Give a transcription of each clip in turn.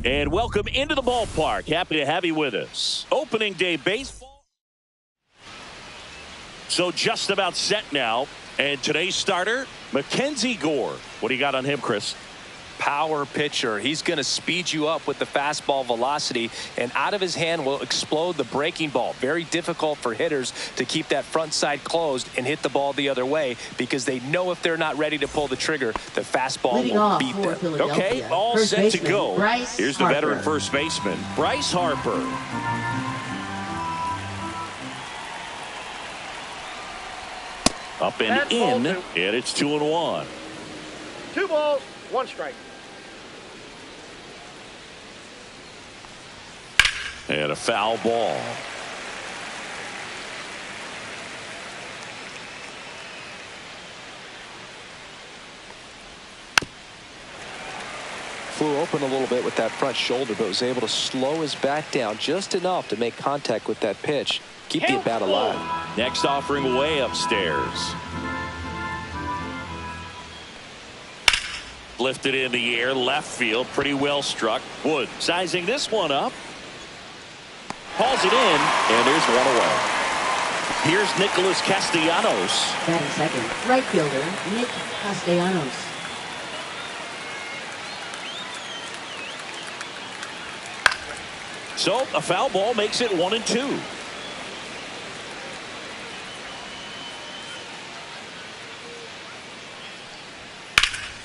And welcome into the ballpark. Happy to have you with us. Opening day baseball. So just about set now. And today's starter, Mackenzie Gore. What do you got on him, Chris? Power pitcher. He's going to speed you up with the fastball velocity, and out of his hand will explode the breaking ball. Very difficult for hitters to keep that front side closed and hit the ball the other way, because they know if they're not ready to pull the trigger, the fastball will beat them. Okay, all set to go. Here's the veteran first baseman, Bryce Harper. Up and in, and it's 2-1. 2 balls, 1 strike. And a foul ball. Flew open a little bit with that front shoulder, but was able to slow his bat down just enough to make contact with that pitch. Keep the at bat alive. Next offering way upstairs. Lifted in the air, left field, pretty well struck. Wood sizing this one up. Hauls it in, and there's one away. Here's Nicholas Castellanos. Batting second, right fielder, Nick Castellanos. So a foul ball makes it 1-2.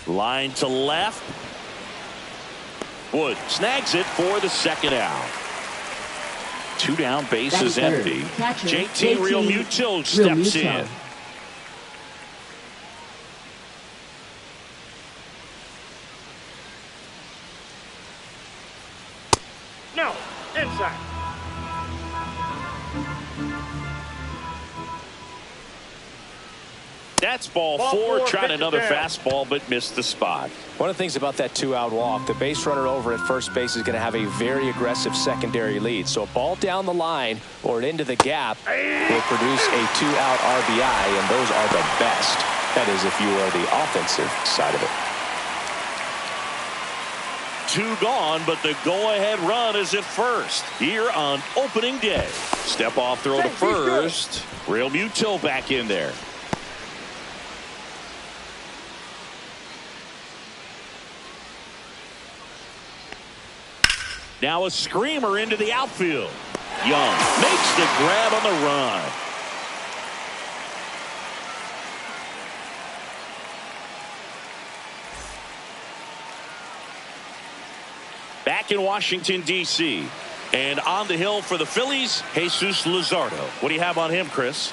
Line to left. Wood snags it for the second out. 2 down, bases empty. JT Realmuto steps in. No, inside. That's ball 4. Tried another fastball, but missed the spot. One of the things about that 2-out walk, the base runner over at first base is going to have a very aggressive secondary lead. So a ball down the line or into the gap will produce a 2-out RBI, and those are the best. That is, if you are the offensive side of it. 2 gone, but the go-ahead run is at first here on opening day. Step off throw to first. Realmuto back in there. Now a screamer into the outfield. Young makes the grab on the run. Back in Washington, D.C. And on the hill for the Phillies, Jesus Luzardo. What do you have on him, Chris?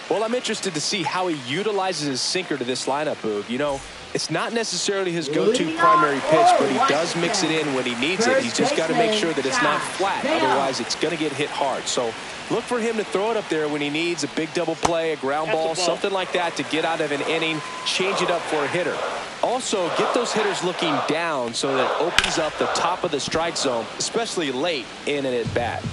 Well, I'm interested to see how he utilizes his sinker to this lineup, Boog. You know, it's not necessarily his go-to primary pitch, but he does mix it in when he needs it. He's just got to make sure that it's not flat. Otherwise, it's going to get hit hard. So look for him to throw it up there when he needs a big double play, a ground ball, something like that to get out of an inning, change it up for a hitter. Also, get those hitters looking down so that it opens up the top of the strike zone, especially late in an at-bat.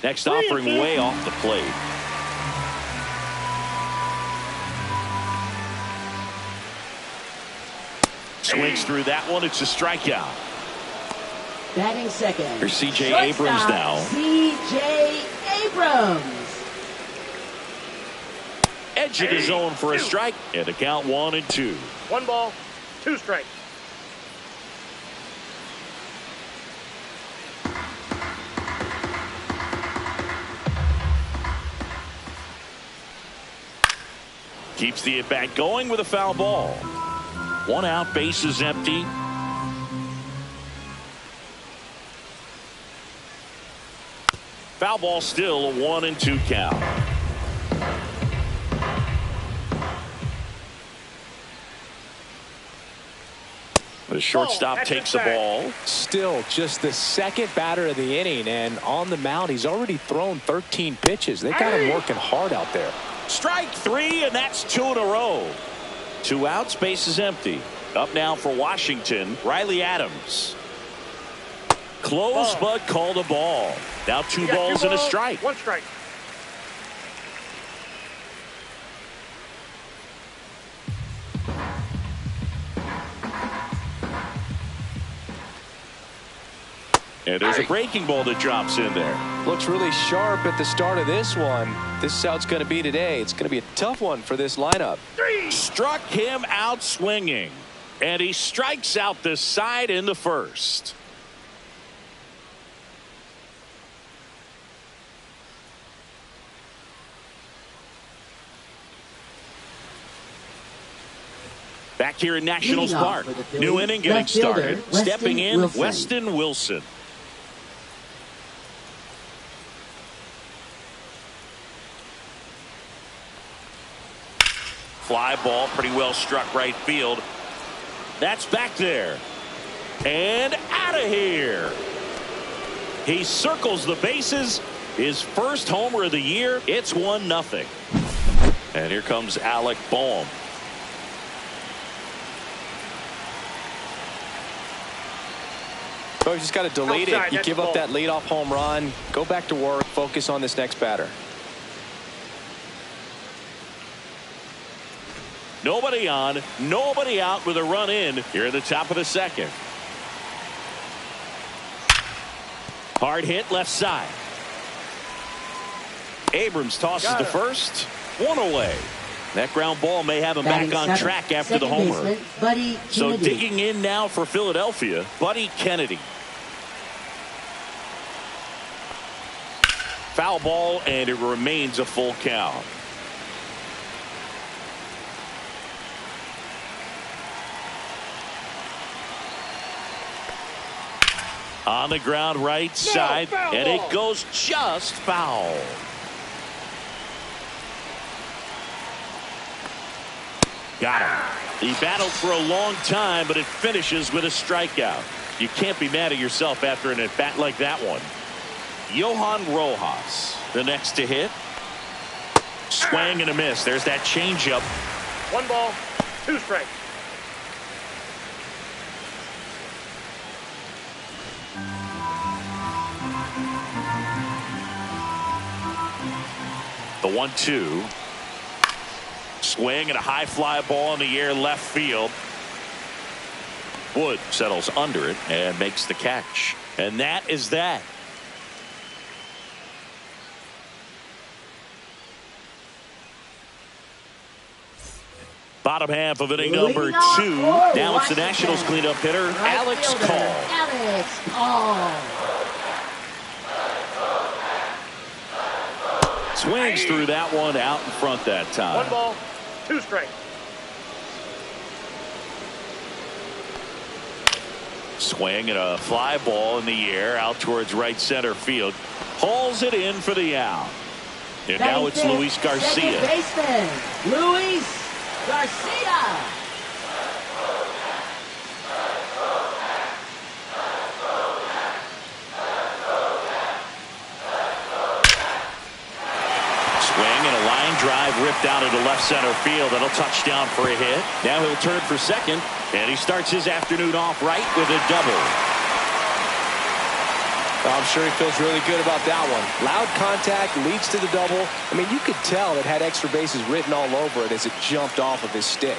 Next offering way off the plate. Swings through that one. It's a strikeout. Batting second. Here's C.J. Abrams now. C.J. Abrams. Edge of the zone for a strike. And the count 1-2. 1 ball, 2 strikes. Keeps the at-bat going with a foul ball. 1 out, bases empty. Foul ball, still a 1-2 count. The shortstop takes the ball. Still just the second batter of the inning, and on the mound he's already thrown 13 pitches. They got him working hard out there. Strike 3, and that's 2 in a row. 2 outs, base is empty. Up now for Washington, Riley Adams. Close, but called a ball. Now two balls and a strike. One strike. And there's a breaking ball that drops in there. Looks really sharp at the start of this one. This is how it's going to be today. It's going to be a tough one for this lineup. Struck him out swinging. And he strikes out the side in the first. Back here in Nationals Park. New inning getting started. Stepping in, Weston Wilson. Fly ball, pretty well struck right field. That's back there. And out of here. He circles the bases. His first homer of the year. It's 1-0. And here comes Alec Bohm. So you just got to delete it. You give up that leadoff home run. Go back to work. Focus on this next batter. Nobody on, nobody out with a run in here at the top of the second. Hard hit left side. Abrams tosses to first. One away. That ground ball may have him back on track after the homer. So digging in now for Philadelphia, Buddy Kennedy. Foul ball, and it remains a full count. On the ground right side, and it goes just foul. Got him. He battled for a long time, but it finishes with a strikeout. You can't be mad at yourself after an at-bat like that one. Johan Rojas, the next to hit. Swing and a miss. There's that changeup. 1 ball, 2 strikes. The 1-2. Swing and a high fly ball in the air left field. Wood settles under it and makes the catch. And that is that. Bottom half of inning number 2. Now it's the Nationals cleanup hitter, Alex Call. Swings through that one out in front that time. 1 ball, 2 strikes. Swing and a fly ball in the air out towards right center field. Hauls it in for the out. And now it's Luis Garcia. Luis Garcia. Drive ripped out into left center field. That'll touch down for a hit. Now he'll turn for second, and he starts his afternoon off right with a double. I'm sure he feels really good about that one. Loud contact leads to the double. I mean, you could tell it had extra bases written all over it as it jumped off of his stick.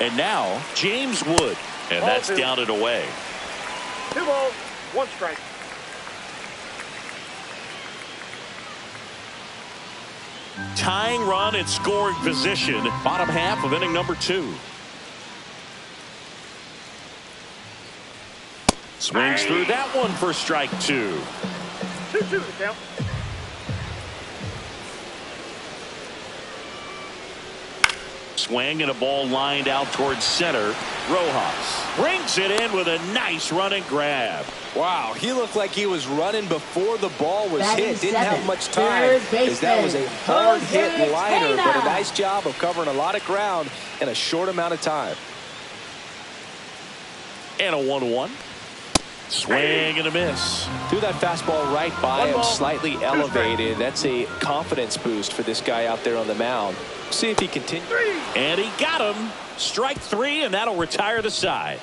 And now James Wood, and that's down and away. 2 balls, 1 strike. Tying run in scoring position. Bottom half of inning number 2. Swings through that one for strike 2. 2-2 to count. Swing and a ball lined out towards center. Rojas brings it in with a nice running grab. Wow, he looked like he was running before the ball was hit. Didn't have much time as that was a hard hit liner, but a nice job of covering a lot of ground in a short amount of time. And a 1-1. Swing and a miss. Threw that fastball right by him, slightly elevated. That's a confidence boost for this guy out there on the mound. See if he continues. And he got him. Strike 3, and that'll retire the side.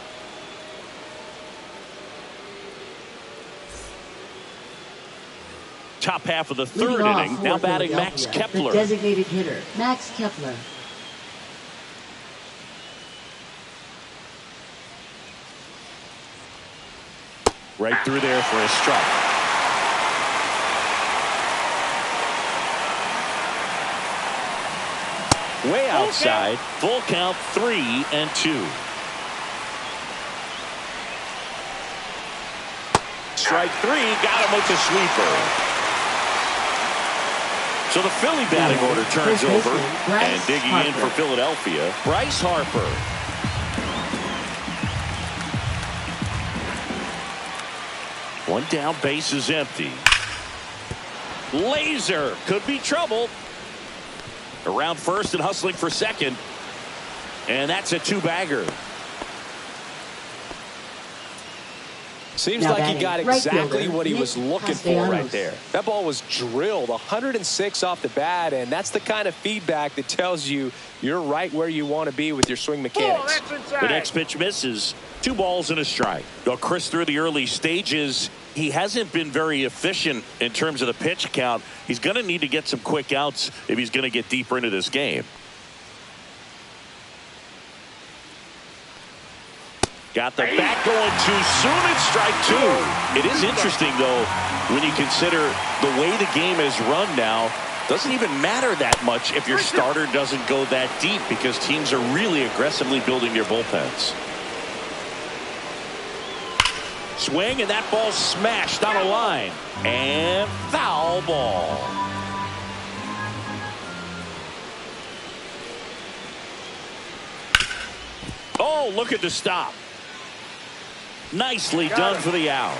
top half of the Leading third off inning. for Now batting Max Philadelphia, Kepler. the designated hitter, Max Kepler. Right through there for a strike. Way outside. Full count, 3-2. Strike three, got him with the sweeper. So the Philly batting order turns over, and digging in for Philadelphia, Bryce Harper. One down, base is empty. Laser could be trouble. Around first and hustling for second. And that's a two-bagger. Seems Now like he batting, got right exactly fielder, what he Nick was looking for right Castellanos. there. That ball was drilled 106 off the bat, and that's the kind of feedback that tells you you're right where you want to be with your swing mechanics. The next pitch misses. 2 balls and a strike. Well, Chris, through the early stages, he hasn't been very efficient in terms of the pitch count. He's going to need to get some quick outs if he's going to get deeper into this game. Got the bat going too soon. It's strike 2. It is interesting, though, when you consider the way the game is run now. Doesn't even matter that much if your starter doesn't go that deep, because teams are really aggressively building their bullpens. Swing, and that ball smashed down a line. And foul ball. Oh, look at the stop. Nicely done for the out.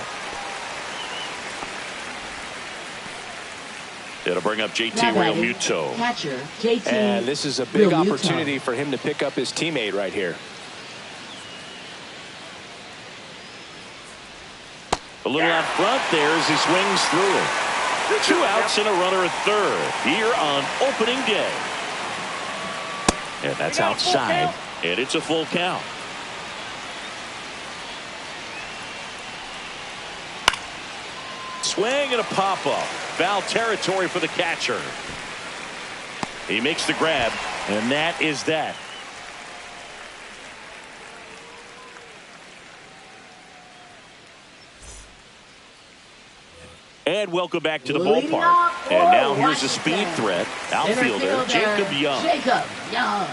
It'll bring up JT Realmuto. Catcher, JT And this is a big Realmuto. opportunity for him to pick up his teammate right here. A little out front there as he swings through it. 2 outs and a runner at third here on opening day. And that's outside, and it's a full count. Swing and a pop-up. Foul territory for the catcher. He makes the grab, and that is that. And welcome back to the ballpark. And now here's a speed threat. Outfielder Jacob Young.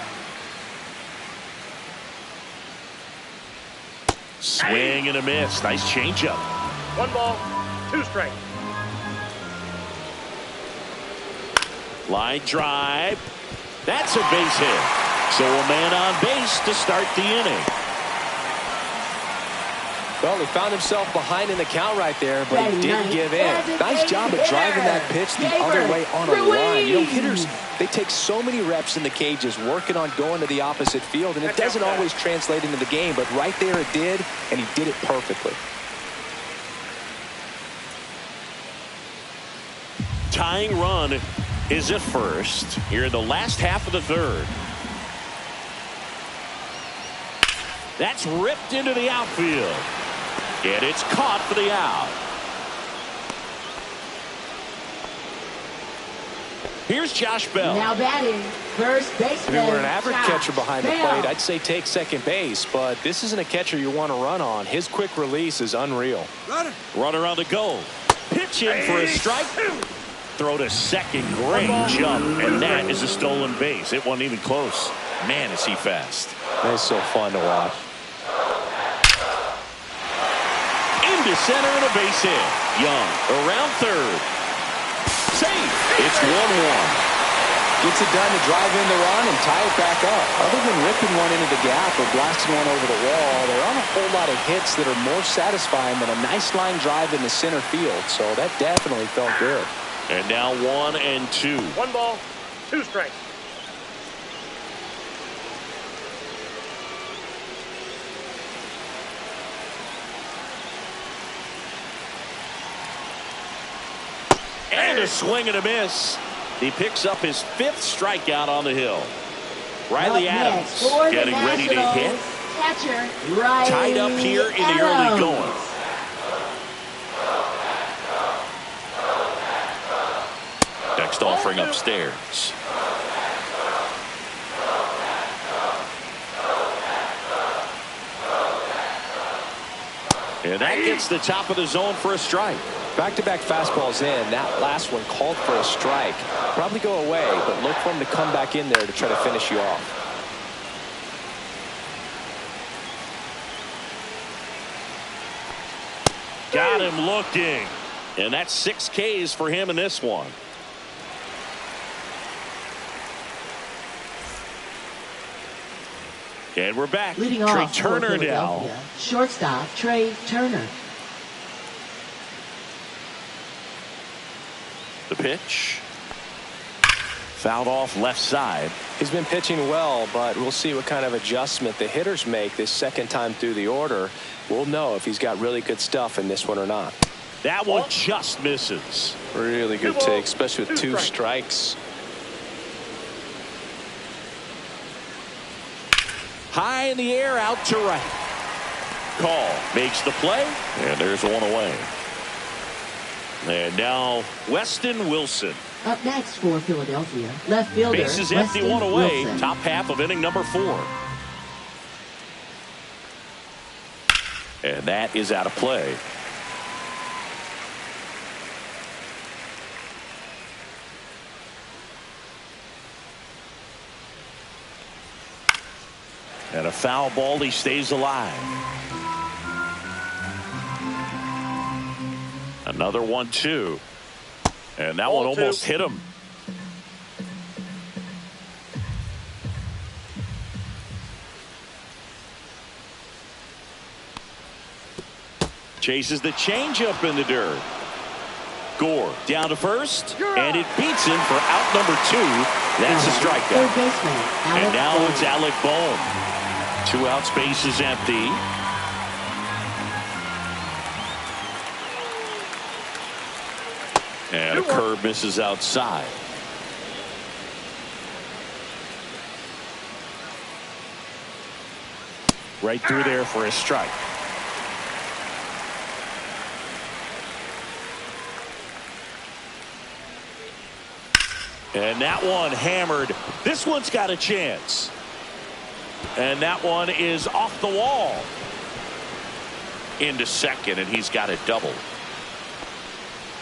Swing and a miss. Nice changeup. 1 ball, 2 strikes. Line drive. That's a base hit. So a man on base to start the inning. Well, he found himself behind in the count right there, but he didn't give in. Nice job of driving that pitch the other way on a line. You know, hitters, they take so many reps in the cages working on going to the opposite field, and it doesn't always translate into the game, but right there it did, and he did it perfectly. Tying run is at first here in the last half of the third. That's ripped into the outfield. And it's caught for the out. Here's Josh Bell. Now batting, first baseman. If he were an average Josh catcher behind the Bell. plate, I'd say take second base, but this isn't a catcher you want to run on. His quick release is unreal. Runner on the goal. Pitch in for a strike. Throw to second. Great jump. And that is a stolen base. It wasn't even close. Man, is he fast. It's so fun to watch. Into center and a base hit. Young around third. Safe. It's 1-1. Gets it done to drive in the run and tie it back up. Other than ripping one into the gap or blasting one over the wall, there aren't a whole lot of hits that are more satisfying than a nice line drive in the center field. So that definitely felt good. And now 1-2. 1 ball, 2 strikes. And a swing and a miss. He picks up his 5th strikeout on the hill. Riley Up Adams next for the getting ready to Nationals, hit. Catcher Riley Tied up here in the early Adams. going. next offering upstairs. And that gets the top of the zone for a strike. Back-to-back fastballs in. That last one called for a strike. Probably go away, but look for him to come back in there to try to finish you off. Got him looking. And that's 6 Ks for him in this one. And we're back. Leading Trey off Turner now. Shortstop Trey Turner. The pitch. Fouled off left side. He's been pitching well, but we'll see what kind of adjustment the hitters make this second time through the order. We'll know if he's got really good stuff in this one or not. That one just misses. Really good take, especially with 2 strikes. High in the air, out to right. Call makes the play, and there's one away. And now Weston Wilson. Up next for Philadelphia, left fielder Bases empty, Weston one away. Wilson. Top half of inning number 4. And that is out of play. And a foul ball, he stays alive. Another 1-2. And that one almost hit him. Chases the changeup in the dirt. Gore down to first, and it beats him for out number 2. That's a strikeout. Third baseman, Alec And now Bohm. it's Alec Bohm. 2 out, space is empty. And a curve misses outside. Right through there for a strike. And that one hammered. This one's got a chance. And that one is off the wall. Into second, and he's got it double.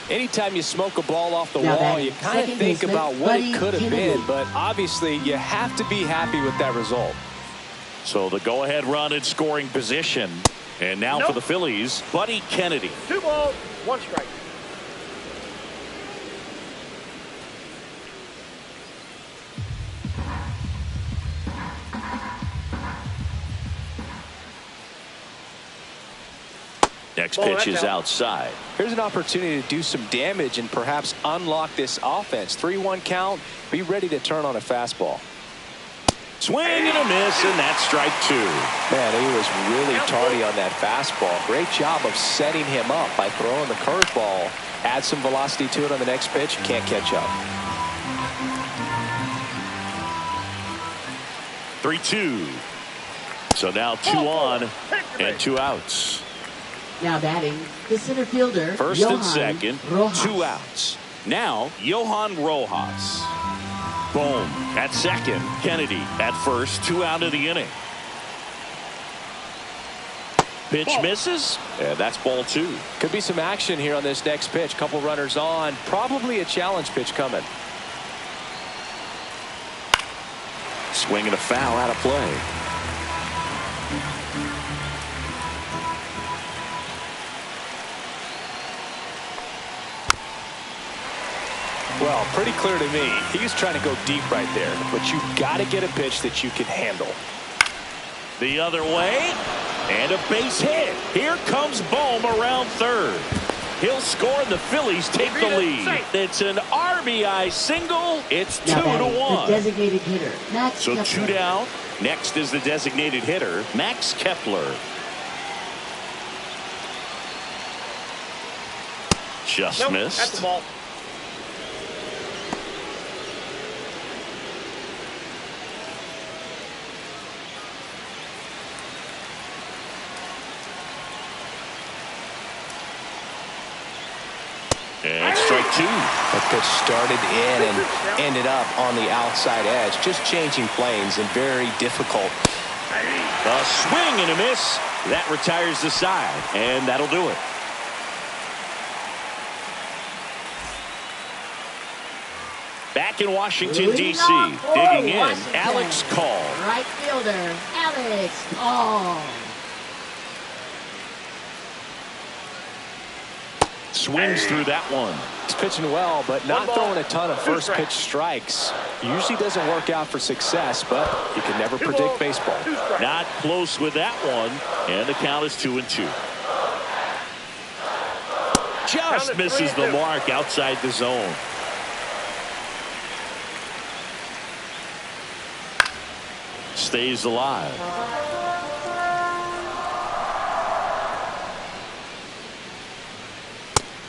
Anytime you smoke a ball off the Now wall, that you kind of second think baseman, about what it Buddy could have Kennedy. been, but obviously you have to be happy with that result. So the go-ahead run in scoring position. And now for the Phillies, Buddy Kennedy. 2 balls, 1 strike. Next pitch is outside. Here's an opportunity to do some damage and perhaps unlock this offense. 3-1 count. Be ready to turn on a fastball. Swing and a miss, and that's strike 2. Man, he was really tardy on that fastball. Great job of setting him up by throwing the curveball. Add some velocity to it on the next pitch. Can't catch up. 3-2. So now 2 on and 2 outs. Now batting, the center fielder, First Johan and second, Rojas. 2 outs. Now, Johan Rojas. Boom at second. Kennedy at first. 2 out of the inning. Pitch misses, and that's ball 2. Could be some action here on this next pitch. Couple runners on. Probably a challenge pitch coming. Swing and a foul out of play. Well, pretty clear to me. He's trying to go deep right there, but you've got to get a pitch that you can handle. The other way, and a base hit. Here comes Bohm around third. He'll score, and the Phillies take the lead. It's an RBI single. It's 2 Now to batting, 1. the designated hitter, Max So Kepler. 2 down. Next is the designated hitter, Max Kepler. Just Nope, missed. that's the ball. And strike two. That pitch started in and ended up on the outside edge. Just changing planes and very difficult. A swing and a miss. That retires the side, and that'll do it. Back in Washington, D.C., digging in, Alex Call. Right fielder, Alex Call. Swings through that one. He's pitching well, but not throwing a ton of first pitch strikes. Usually doesn't work out for success, but you can never predict baseball. Not close with that one, and the count is 2-2. Just misses the mark outside the zone. Stays alive.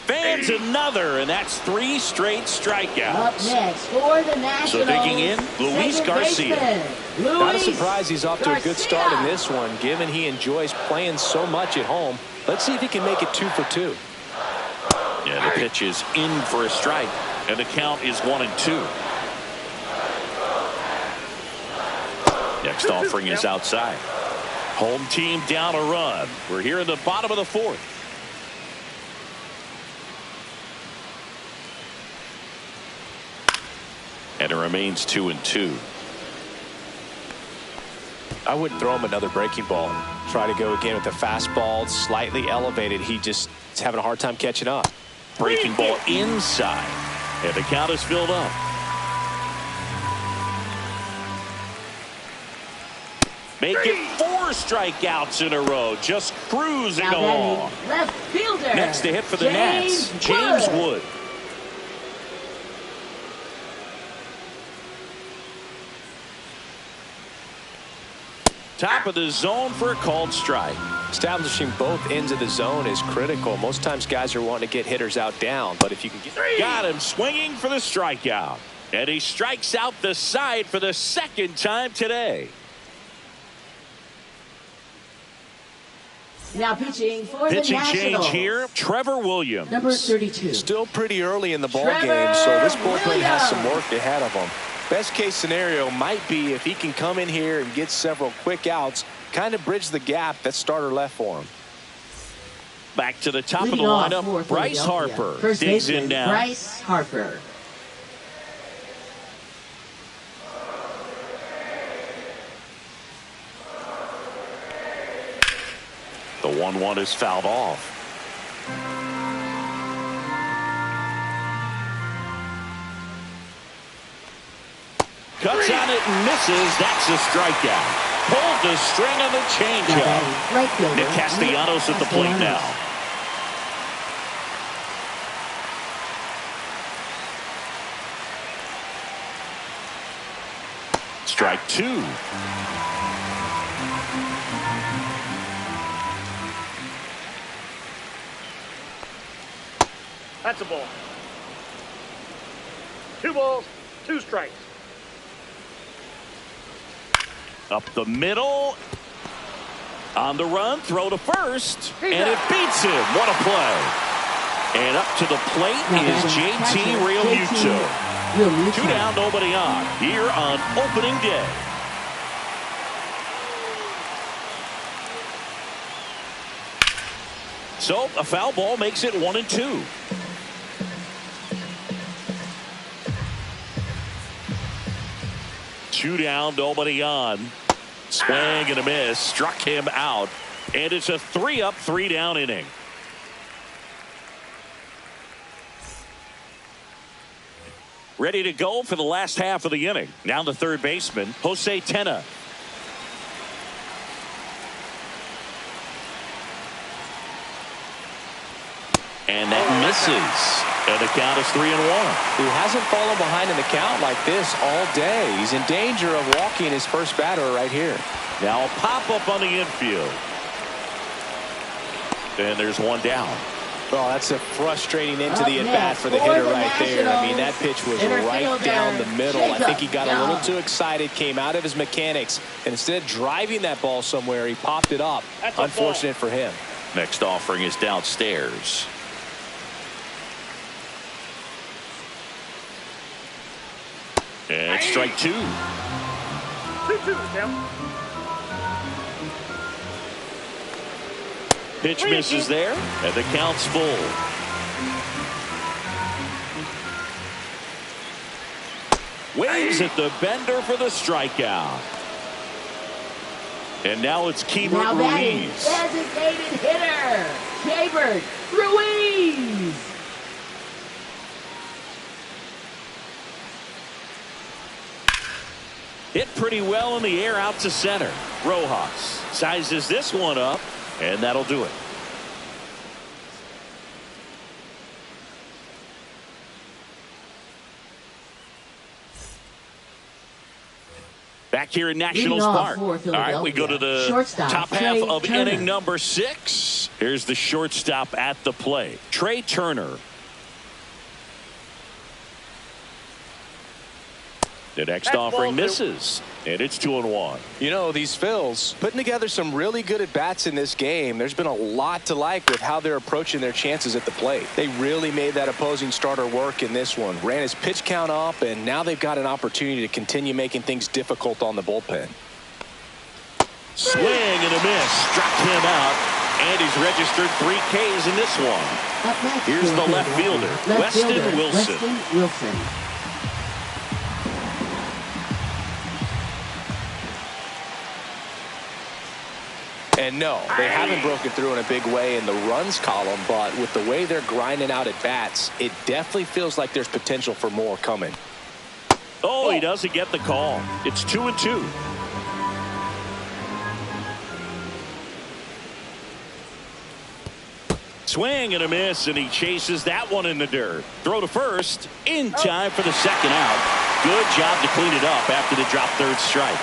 Fans another, and that's 3 straight strikeouts. Up next for the Nationals. So digging in, Luis Garcia. Not a surprise he's off to a good start in this one, given he enjoys playing so much at home. Let's see if he can make it 2 for 2. Yeah, the pitch is in for a strike, and the count is 1-2. Next offering is outside. Home team down a run. We're here in the bottom of the 4th. And it remains 2-2. I wouldn't throw him another breaking ball. Try to go again with the fastball, slightly elevated. He just is having a hard time catching up. Breaking ball inside. And the count is filled up. Make it 4 strikeouts in a row. Just cruising along. Left fielder. Next to hit for the Nats, James Wood. Top of the zone for a called strike. Establishing both ends of the zone is critical. Most times guys are wanting to get hitters out down, but if you can get... Got him swinging for the strikeout. And he strikes out the side for the 2nd time today. Now pitching for Pitching the Nationals. change here, Trevor Williams. Number 32. Still pretty early in the ball game, so this bullpen has some work ahead of him. Best case scenario might be if he can come in here and get several quick outs, kind of bridge the gap that starter left for him. Back to the top Leading of the off lineup, for Bryce Philadelphia. Harper First digs baseman, in now. Bryce Harper. The 1-1 is fouled off. Cuts on it and misses. That's a strikeout. Pulled the string on the changeup. Right fielder, Nick Castellanos at the plate now. Strike 2. That's a ball. 2 balls, 2 strikes. Up the middle. On the run, throw to first. And it beats him. What a play. And up to the plate is JT Realmuto. 2 down, nobody on. Here on opening day. So a foul ball makes it 1-2. Two down, nobody on. Swing and a miss. Struck him out. And it's a 3-up, 3-down inning. Ready to go for the last half of the inning. Now the third baseman, Jose Tena. And that misses. And the count is 3-1. He hasn't fallen behind in the count like this all day. He's in danger of walking his first batter right here. Now a pop-up on the infield. And there's one down. Well, that's a frustrating end to the at-bat for the hitter right there. I mean, that pitch was right down the middle. I think he got a little too excited, came out of his mechanics, and instead of driving that ball somewhere, he popped it up. Unfortunate for him. Next offering is downstairs. And strike 2. 2-2, Tim. Pitch misses there, and the count's full. Waves at the bender for the strikeout. And now it's Keibert Now batting, Ruiz. designated hitter, Keibert Ruiz. Hit pretty well in the air out to center. Rojas sizes this one up, and that'll do it. Back here in Nationals Park. All right, we go to the top half of inning number 6. Here's the shortstop at the plate, Trey Turner. The next offering misses, and it's 2-1. You know, these Phils putting together some really good at-bats in this game. There's been a lot to like with how they're approaching their chances at the plate. They really made that opposing starter work in this one. Ran his pitch count up, and now they've got an opportunity to continue making things difficult on the bullpen. Swing and a miss. Struck him out, and he's registered 3 Ks in this one. Here's the left fielder, Weston Wilson. And no, they haven't broken through in a big way in the runs column, but with the way they're grinding out at bats, it definitely feels like there's potential for more coming. Oh, he doesn't get the call. It's 2-2. Swing and a miss, and he chases that one in the dirt. Throw to first, in time for the second out. Good job to clean it up after the drop third strike.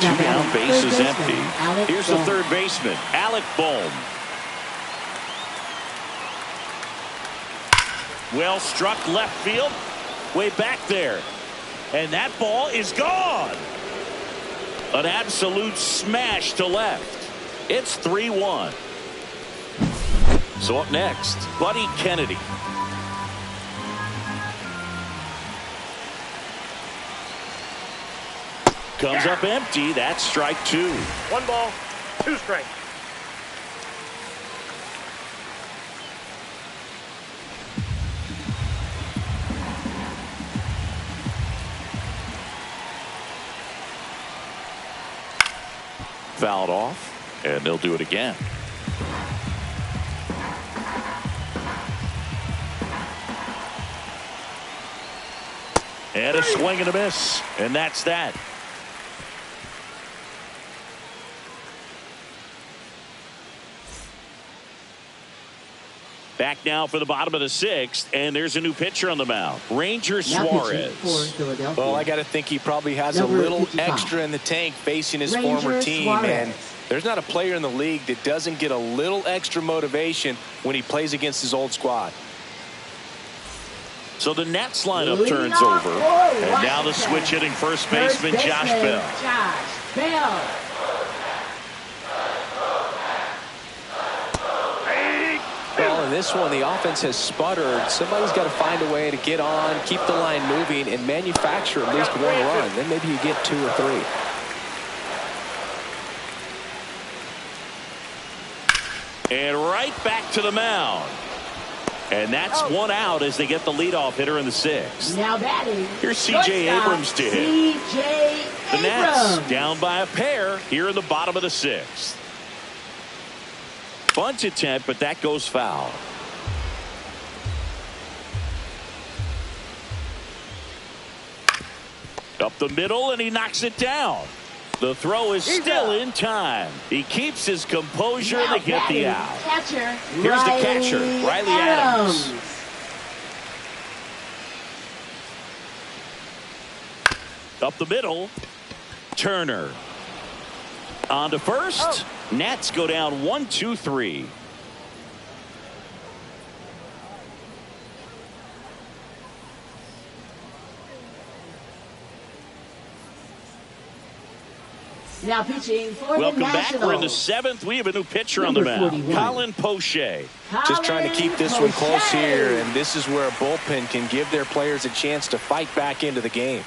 2 down, base is empty. Here's the third baseman, Alec Bohm. Well struck left field, way back there. And that ball is gone. An absolute smash to left. It's 3-1. So up next, Buddy Kennedy. Comes up empty. That's strike 2. 1 ball, 2 strikes. Fouled off, and they'll do it again. And a swing and a miss, and that's that. Back now for the bottom of the 6th, and there's a new pitcher on the mound, Ranger Suarez. Well, I got to think he probably has a little extra in the tank facing his former team, and there's not a player in the league that doesn't get a little extra motivation when he plays against his old squad. So the Nets lineup turns over, and now the switch hitting first baseman, Josh Bell. Well, in this one, the offense has sputtered. Somebody's got to find a way to get on, keep the line moving, and manufacture at least 1 run. Then maybe you get 2 or 3. And right back to the mound. And that's 1 out as they get the leadoff hitter in the 6th. Now batting. Here's C.J. Abrams to hit. The Nets down by a pair here in the bottom of the 6th. Bunt attempt, but that goes foul. Up the middle, and he knocks it down. The throw is still in time. He keeps his composure to get the out. Here's the catcher, Riley Adams. Up the middle, Turner. On to first. Nats go down 1-2-3. Now pitching for Welcome the back. We're in the Nationals. 7th. We have a new pitcher on the Number mound. 41. Colin Poche. Just trying to keep this one close here, and this is where a bullpen can give their players a chance to fight back into the game.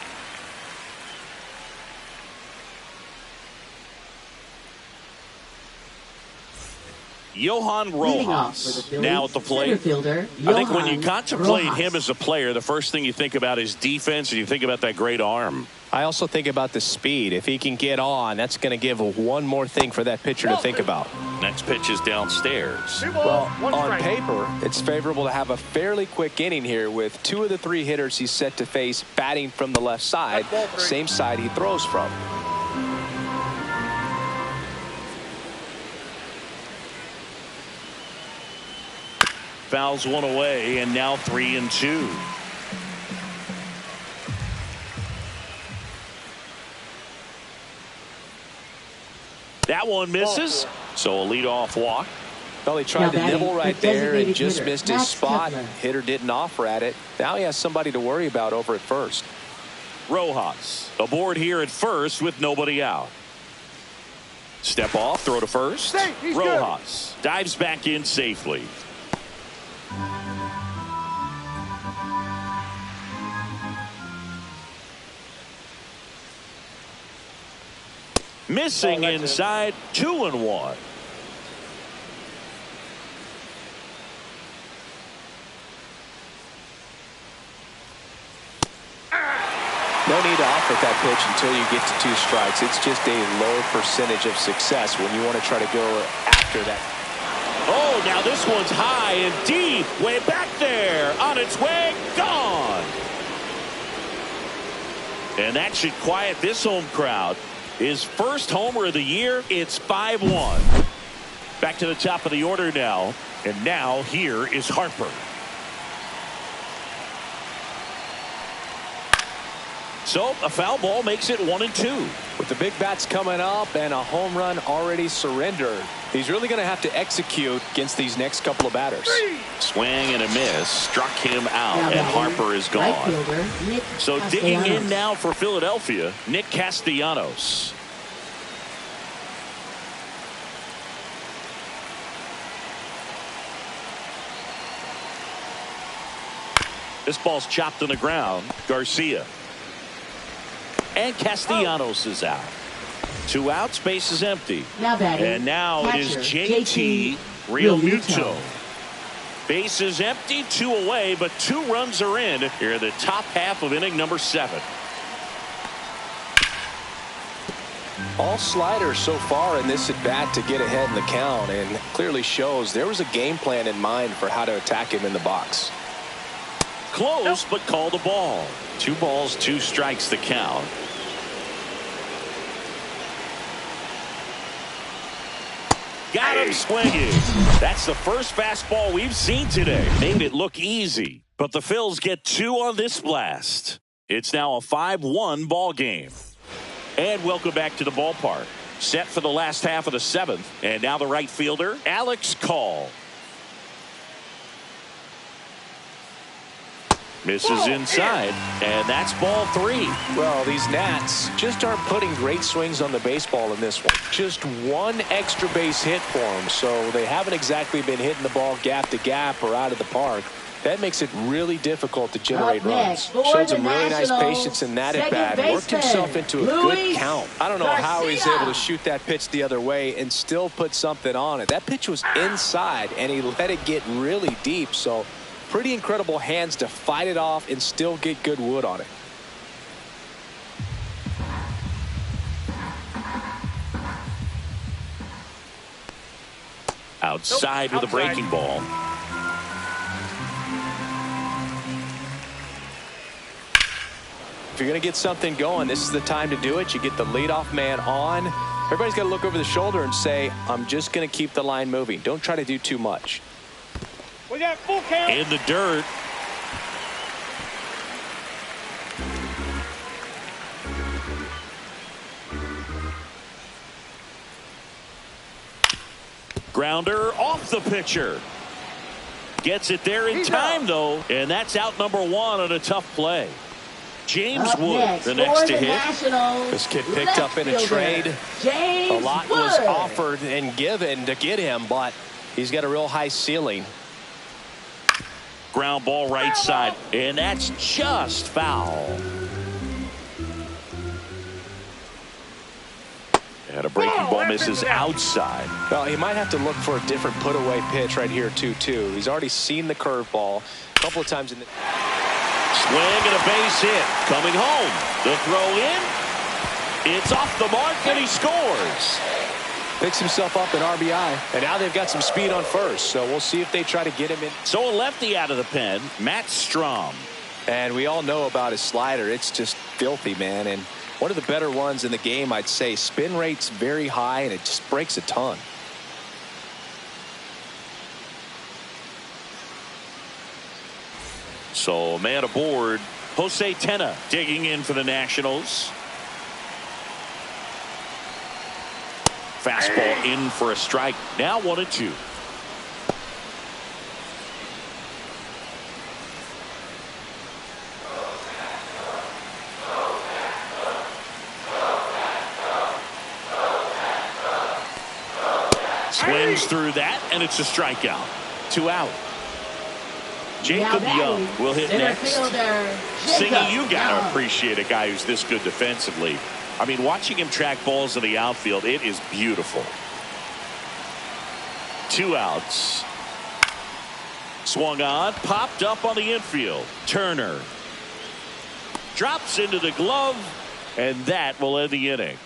Johan Leading off for the Rojas Phillies, now at the plate. center fielder, I think when you Johan contemplate Rojas. him as a player, the first thing you think about is defense, and you think about that great arm. I also think about the speed. If he can get on, that's going to give one more thing for that pitcher to think about. Next pitch is downstairs. 2 balls, Well, 1 on strike. paper, it's favorable to have a fairly quick inning here with 2 of the 3 hitters he's set to face batting from the left side, That's ball 3. same side he throws from. Fouls one away, and now 3-2. That one misses, so a leadoff walk. Well, he tried to Now batting, nibble right the there and designated just hitter, missed his Max spot. Kepler. Hitter didn't offer at it. Now he has somebody to worry about over at first. Rojas aboard here at first with nobody out. Step off, throw to first. Safe, he's Rojas dives back in safely. Missing inside, 2-1. No need to offer that pitch until you get to 2 strikes. It's just a low percentage of success when you want to try to go after that. Oh, now this one's high and deep, way back there, on its way, gone. And that should quiet this home crowd. His first homer of the year, it's 5-1. Back to the top of the order now, and now here is Harper. So a foul ball makes it 1-2. With the big bats coming up and a home run already surrendered, he's really going to have to execute against these next couple of batters. Swing and a miss, struck him out, Now and batting, Harper is right gone. fielder, Nick So digging in Castellanos. now for Philadelphia, Nick Castellanos. This ball's chopped on the ground. Garcia. And Castellanos is out. 2 outs, base is empty. Now batting, And now it is catcher, JT Realmuto. Base is empty, 2 away, but 2 runs are in here in the top half of inning number 7. All sliders so far in this at bat to get ahead in the count, and clearly shows there was a game plan in mind for how to attack him in the box. Close, but called a ball. 2 balls, 2 strikes the count. Got him swinging. That's the first fastball we've seen today. Made it look easy, but the Phils get 2 on this blast. It's now a 5-1 ball game. And welcome back to the ballpark. Set for the last half of the 7th, and now the right fielder, Alex Call. Misses inside, and that's ball 3. Well, these Nats just aren't putting great swings on the baseball in this one. Just 1 extra base hit for them, so they haven't exactly been hitting the ball gap to gap or out of the park. That makes it really difficult to generate Up next runs. for Showed the some really nice Nationals, patience in that second at bat. Worked himself baseman, into a good Luis count. I don't know how he's Garcia. able to shoot that pitch the other way and still put something on it. That pitch was inside, and he let it get really deep, so pretty incredible hands to fight it off and still get good wood on it. Outside with a breaking ball. If you're going to get something going, this is the time to do it. You get the leadoff man on. Everybody's got to look over the shoulder and say, I'm just going to keep the line moving. Don't try to do too much. We got full count. In the dirt. Grounder off the pitcher. Gets it there in He's time, out. though, and that's out number 1 on a tough play. James Up Wood, next the next for to the hit. Nationals, This kid picked left up in a fielder, trade. James A lot Wood. was offered and given to get him, but he's got a real high ceiling. Ground ball right side, and that's just foul. And a breaking ball misses outside. Well, he might have to look for a different put-away pitch right here, 2-2. He's already seen the curveball a couple of times in the... Swing and a base hit. Coming home. The throw in. It's off the mark, and he scores. Picks himself up an RBI, and now they've got some speed on first, so we'll see if they try to get him in. So a lefty out of the pen, Matt Strom. And we all know about his slider. It's just filthy, man, and one of the better ones in the game, I'd say. Spin rate's very high, and it just breaks a ton. So man aboard, Jose Tena digging in for the Nationals. Fastball in for a strike. Now 1-2. Swings through that, and it's a strikeout. 2 out. Jacob Young will hit next. Singy, you got to appreciate a guy who's this good defensively. I mean, watching him track balls in the outfield, it is beautiful. 2 outs. Swung on, popped up on the infield. Turner drops into the glove, and that will end the inning.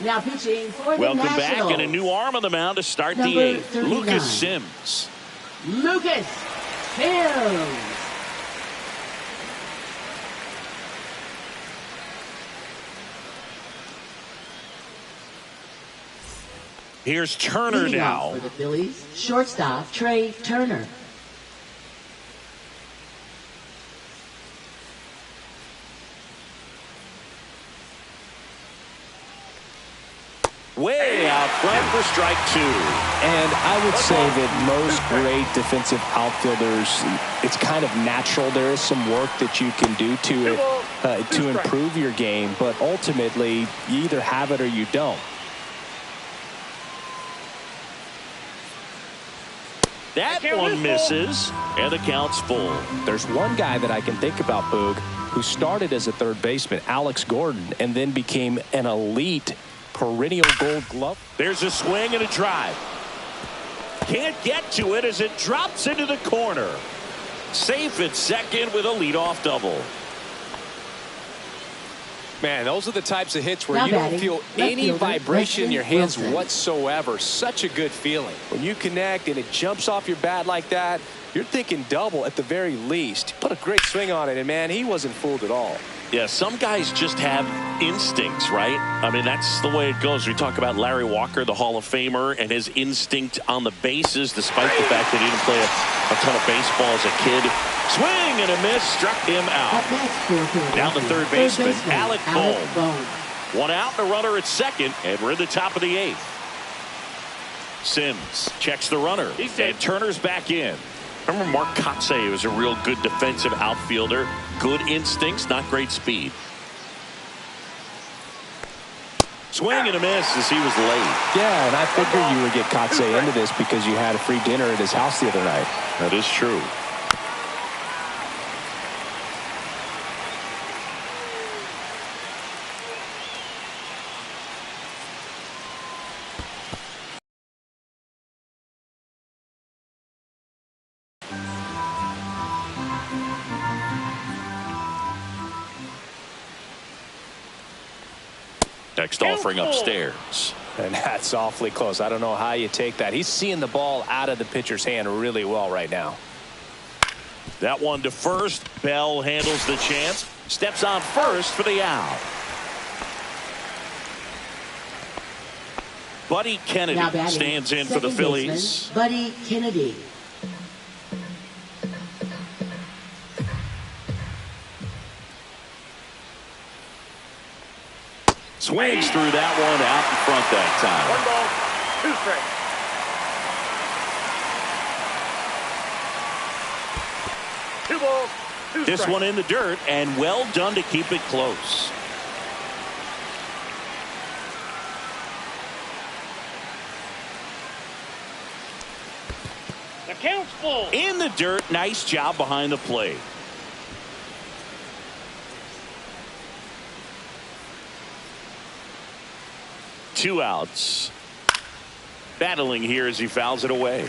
Now pitching for the Welcome Nationals. back, and a new arm on the mound to start the Number 8th. 39. Lucas Sims. Lucas Sims. Here's Turner Leading now. off for the Phillies, shortstop Trey Turner. Way out front for strike 2. And I would say that most great defensive outfielders, it's kind of natural. There is some work that you can do to improve your game, but ultimately you either have it or you don't. That one misses, and the count's full. There's one guy that I can think about, Boog, who started as a third baseman, Alex Gordon, and then became an elite perennial Gold Glove. There's a swing and a drive. Can't get to it as it drops into the corner. Safe at second with a leadoff double. Man, those are the types of hits where Now you don't batting, feel left any fielder, vibration in your hands Wilson. whatsoever. Such a good feeling. When you connect and it jumps off your bat like that, you're thinking double at the very least. He put a great swing on it, and man, he wasn't fooled at all. Yeah, some guys just have instincts, right? I mean, that's the way it goes. We talk about Larry Walker, the Hall of Famer, and his instinct on the bases, despite the fact that he didn't play a ton of baseball as a kid. Swing and a miss, struck him out. Up next for Down the third baseman, Alec Bohm. Bohm. 1 out and a runner at second, and we're in the top of the 8th. Sims checks the runner, and Turner's back in. Remember Mark Kotsay was a real good defensive outfielder. Good instincts, not great speed. Swing and a miss as he was late. Yeah, and I figured you would get Kotsay into this because you had a free dinner at his house the other night. That is true. Next offering upstairs. And that's awfully close. I don't know how you take that. He's seeing the ball out of the pitcher's hand really well right now. That one to first. Bell handles the chance. Steps on first for the out. Buddy Kennedy Now batting, stands in for the second Phillies. baseman, Buddy Kennedy. Swings through that one out in front that time. 1 ball, 2 strikes. balls, 2 This strikes. one in the dirt, and well done to keep it close. The count's full. In the dirt, nice job behind the plate. Two outs. Battling here as he fouls it away.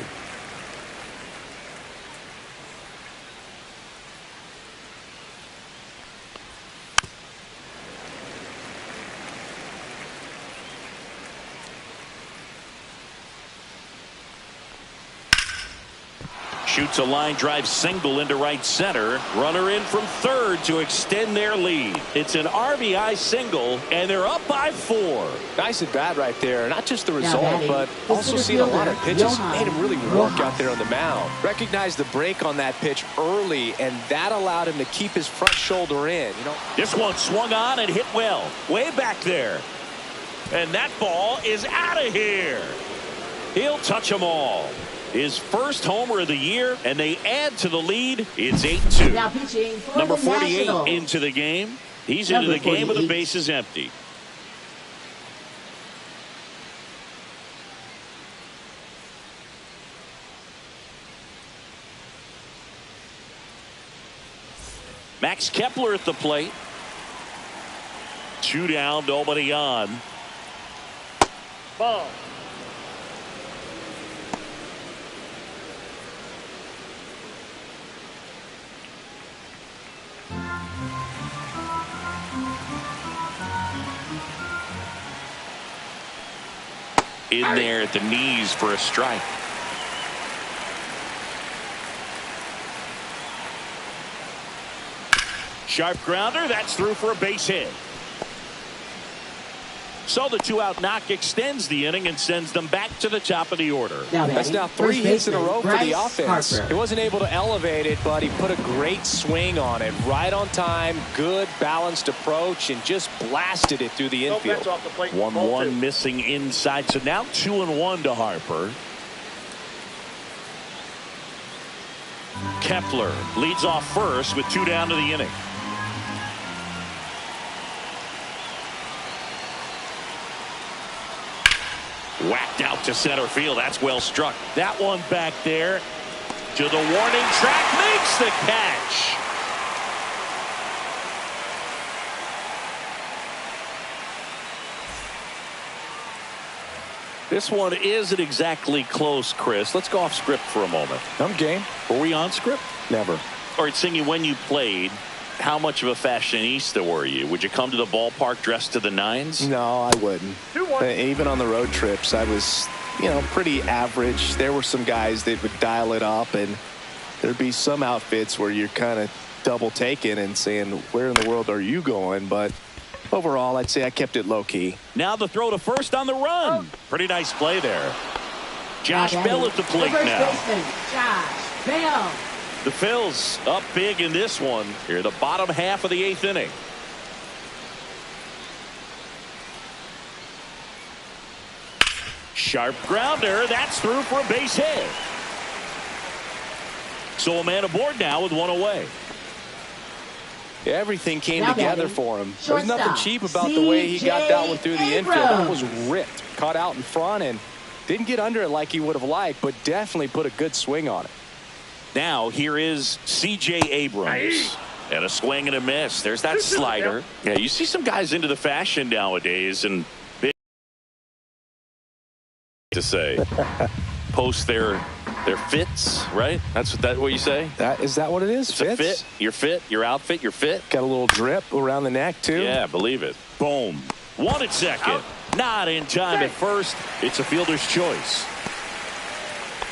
Shoots a line drive single into right center. Runner in from third to extend their lead. It's an RBI single, and they're up by 4. Nice at bat right there. Not just the result, batting, but the also center seeing a lot of fielder, pitches. Johan Made him really work out Rojas. there on the mound. Recognized the break on that pitch early, and that allowed him to keep his front shoulder in. You know, This one swung on and hit well. Way back there. And that ball is out of here. He'll touch them all. His first homer of the year, and they add to the lead. It's 8-2. Now pitching for Number the 48 Nationals. into the game. He's Number into the game with the 48. bases empty. Max Kepler at the plate. 2 down, nobody on. Ball. In there at the knees for a strike. Sharp grounder, that's through for a base hit. So the 2-out knock extends the inning and sends them back to the top of the order. Now that's batting, now 3 first hits in a baseman, row for the Bryce offense. Harper. He wasn't able to elevate it, but he put a great swing on it. Right on time, good balanced approach, and just blasted it through the No infield. pitch off the plate. 1-1 missing inside, so now 2-1 to Harper. Kepler leads off first with 2 down to the inning. Whacked out to center field. That's well struck. That one back there to the warning track, makes the catch. This one isn't exactly close, Chris. Let's go off script for a moment. I'm game. Were we on script? Never. All right, Singy, when you played, how much of a fashionista were you? Would you come to the ballpark dressed to the nines? No, I wouldn't. 2-1. Even on the road trips, I was, pretty average. There were some guys that would dial it up, and there'd be some outfits where you're kind of double taking and saying, where in the world are you going? But overall, I'd say I kept it low key. Now the throw to first on the run. Pretty nice play there. Josh Now Bell batting, at the plate first now. baseman, Josh Bell. The Phils up big in this one. Here, the bottom half of the 8th inning. Sharp grounder. That's through for a base hit. So a man aboard now with 1 away. Everything came Now together batting, for him. There's nothing shortstop, cheap about the way he got that one through the infield. That was Abrams. ripped. Caught out in front and didn't get under it like he would have liked, but definitely put a good swing on it. Now here is C.J. Abrams. And a swing and a miss. There's that slider. Yeah, you see some guys into the fashion nowadays and big to say post their fits, right? That's what you say? Is that what it is? It's a fit. Your fit, your outfit, your fit. Got a little drip around the neck too. Yeah, believe it. Boom. 1 at second. Not in time at first. It's a fielder's choice.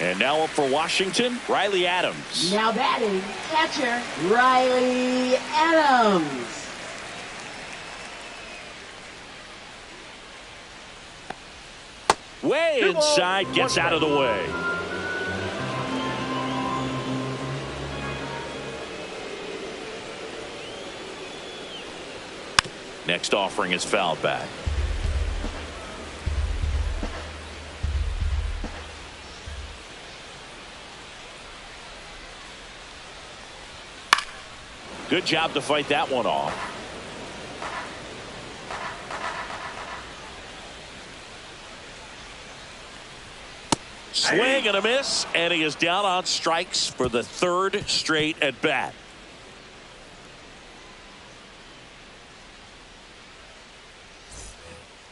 And now up for Washington, Riley Adams. Now batting, catcher, Riley Adams. Way inside, gets out of the way. Next offering is fouled back. Good job to fight that one off. Swing and a miss, and he is down on strikes for the third straight at bat.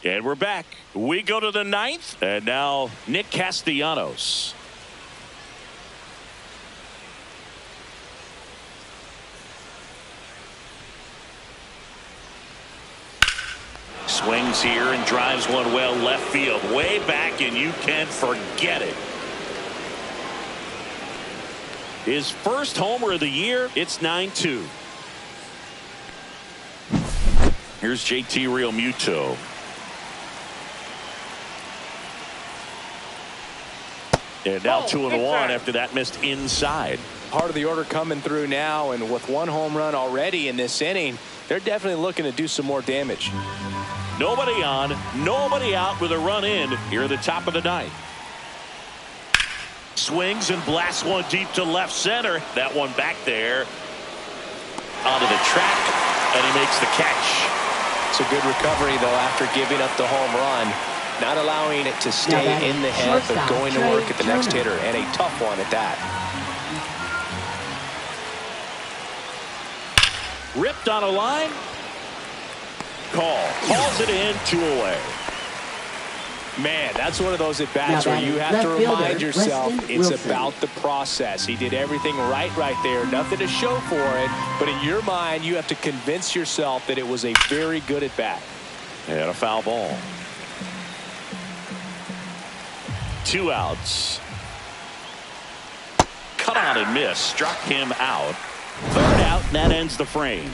And we're back. We go to the ninth, and now Nick Castellanos. Swings here and drives one well left field, way back, and you can forget it. His first homer of the year. It's 9-2. Here's JT Realmuto. And now 2-1 after that missed inside. Part of the order coming through now, and with one home run already in this inning, they're definitely looking to do some more damage. Nobody on, nobody out with a run in here at the top of the ninth. Swings and blasts one deep to left center. That one back there onto the track, and he makes the catch. It's a good recovery, though, after giving up the home run. Not allowing it to stay in the head, but going to work at the next hitter, and a tough one at that. Ripped on a line. Calls it in, 2 away. Man, that's one of those at-bats where you have to remind yourself it's about the process. He did everything right there. Nothing to show for it, but in your mind, you have to convince yourself that it was a very good at-bat. And a foul ball. 2 outs. Cut on and miss. Struck him out. 3rd out, and that ends the frame.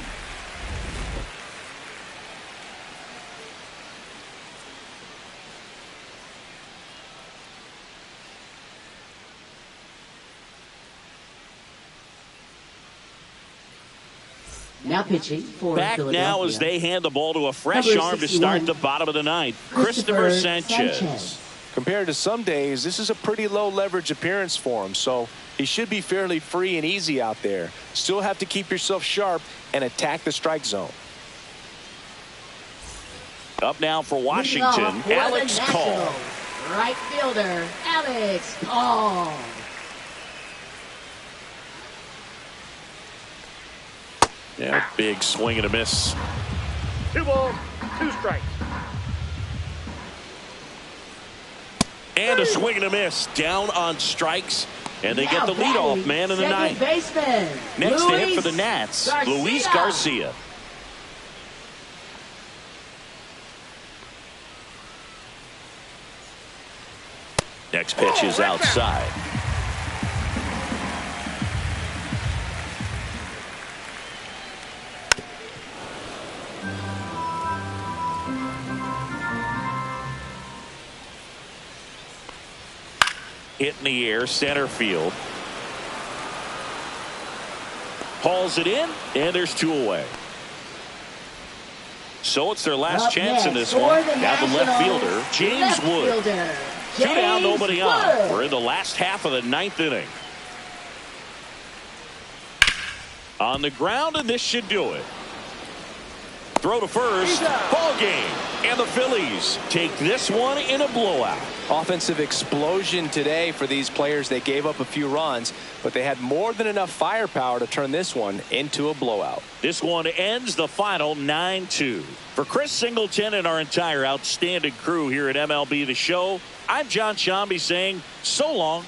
Now pitching for back now as they hand the ball to a fresh arm to start the bottom of the ninth. Christopher Sanchez. Compared to some days, this is a pretty low leverage appearance for him, so he should be fairly free and easy out there. Still have to keep yourself sharp and attack the strike zone. Up now for Washington, Alex Call. Right fielder, Alex Call. Yeah, big swing and a miss. 2 balls, 2 strikes. And a swing and a miss. Down on strikes. And they get the leadoff man in the ninth. Baseman, next to hit for the Nats, Luis Garcia. Next pitch is outside. Hit in the air, center field. Hauls it in, and there's 2 away. So it's their last chance in this one. Now the left fielder, James Wood. 2 down, nobody on. We're in the last half of the 9th inning. On the ground, and this should do it. Throw to first, ball game. And the Phillies take this one in a blowout. Offensive explosion today for these players. They gave up a few runs, but they had more than enough firepower to turn this one into a blowout. This one ends the final 9-2. For Chris Singleton and our entire outstanding crew here at MLB The Show, I'm John Shambi saying so long.